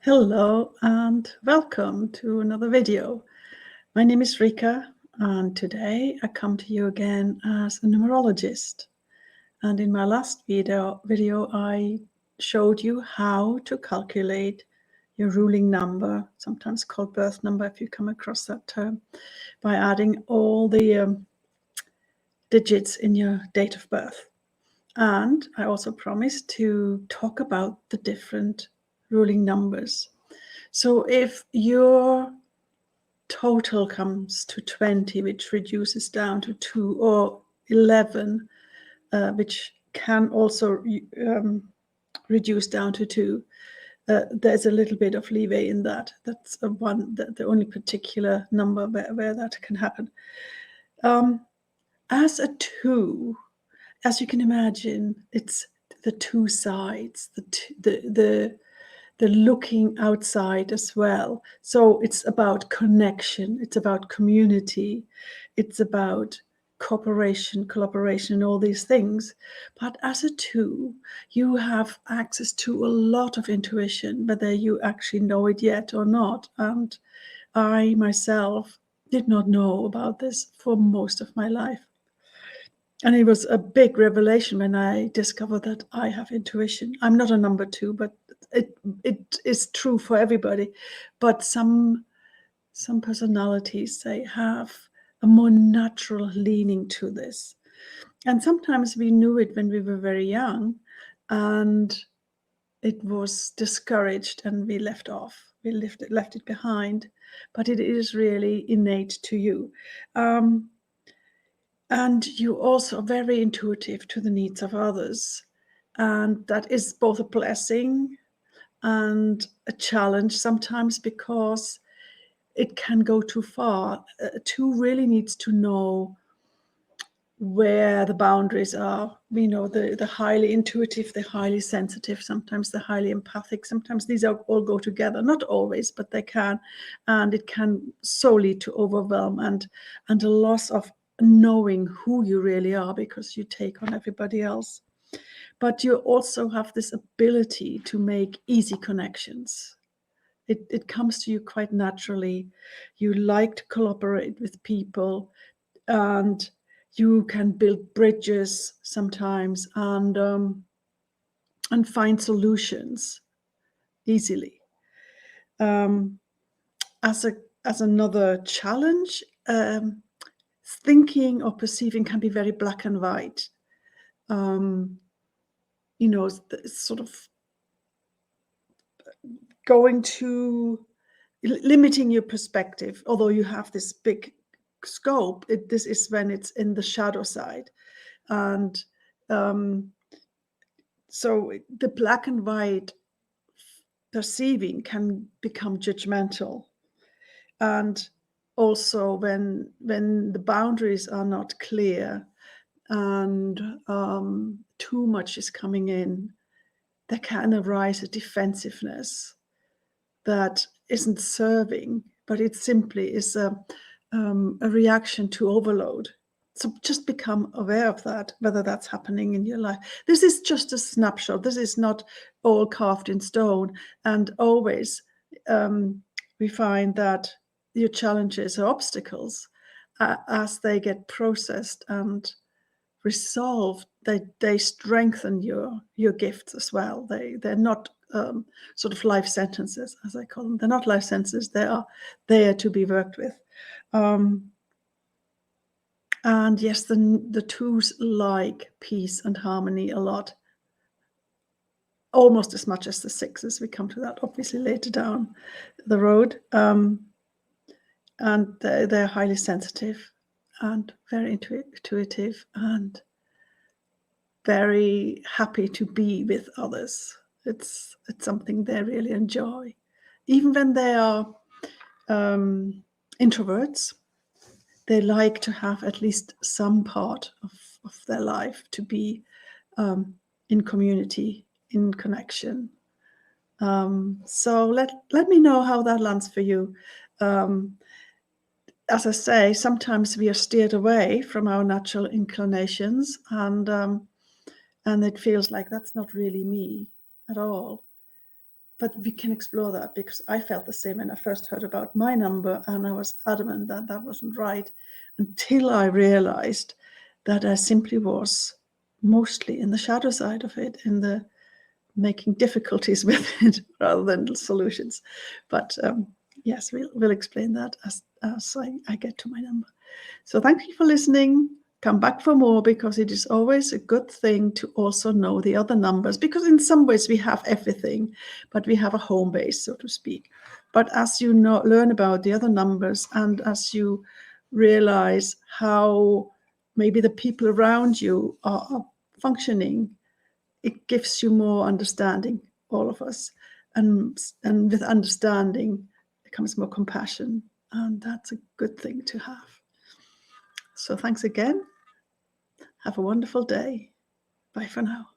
Hello and welcome to another video. My name is Rika and today I come to you again as a numerologist. And in my last video I showed you how to calculate your ruling number, sometimes called birth number if you come across that term, by adding all the digits in your date of birth. And I also promised to talk about the different ruling numbers. So if your total comes to 20, which reduces down to 2, or 11, which can also reduce down to 2, there's a little bit of leeway in that. That's the only particular number where that can happen. As a 2, as you can imagine, it's the two sides, the looking outside as well. So it's about connection, it's about community, it's about cooperation, collaboration, all these things. But as a 2, you have access to a lot of intuition, whether you actually know it yet or not. And I myself did not know about this for most of my life. And it was a big revelation when I discovered that I have intuition. I'm not a number 2, but it is true for everybody. But some personalities, they have a more natural leaning to this. And sometimes we knew it when we were very young, and it was discouraged and we left off. We left it behind. But it is really innate to you. And you also are very intuitive to the needs of others. And that is both a blessing and a challenge sometimes, because it can go too far. 2 really needs to know where the boundaries are. We know the highly intuitive, the highly sensitive, sometimes the highly empathic. Sometimes these all go together, not always, but they can. And it can so lead to overwhelm and a loss of knowing who you really are, because you take on everybody else. But you also have this ability to make easy connections. It comes to you quite naturally. You like to collaborate with people, and you can build bridges sometimes, and find solutions easily. As another challenge, thinking or perceiving can be very black and white. Sort of going to limiting your perspective, although you have this big scope. This is when it's in the shadow side. And so the black and white perceiving can become judgmental. And also when the boundaries are not clear and too much is coming in, there can arise a defensiveness that isn't serving, but it simply is a reaction to overload. So just become aware of that, whether that's happening in your life. This is just a snapshot. This is not all carved in stone. And always we find that your challenges or obstacles, as they get processed and resolved, they strengthen your gifts as well. They're not sort of life sentences, as I call them. They're not life sentences. They are there to be worked with. And yes, the 2s like peace and harmony a lot, almost as much as the 6s. We come to that obviously later down the road. And they're highly sensitive and very intuitive and very happy to be with others. It's something they really enjoy. Even when they are introverts, they like to have at least some part of their life to be in community, in connection. So let me know how that lands for you. As I say, sometimes we are steered away from our natural inclinations, and it feels like that's not really me at all. but we can explore that, because I felt the same when I first heard about my number, and I was adamant that that wasn't right, until I realized that I simply was mostly in the shadow side of it, in the making difficulties with it rather than solutions. But yes, we'll explain that as I get to my number. So thank you for listening. Come back for more, because it is always a good thing to also know the other numbers, because in some ways we have everything, but we have a home base, so to speak. But as you learn about the other numbers, and as you realize how maybe the people around you are functioning, it gives you more understanding, all of us. And with understanding comes more compassion. And that's a good thing to have. So thanks again. Have a wonderful day. Bye for now.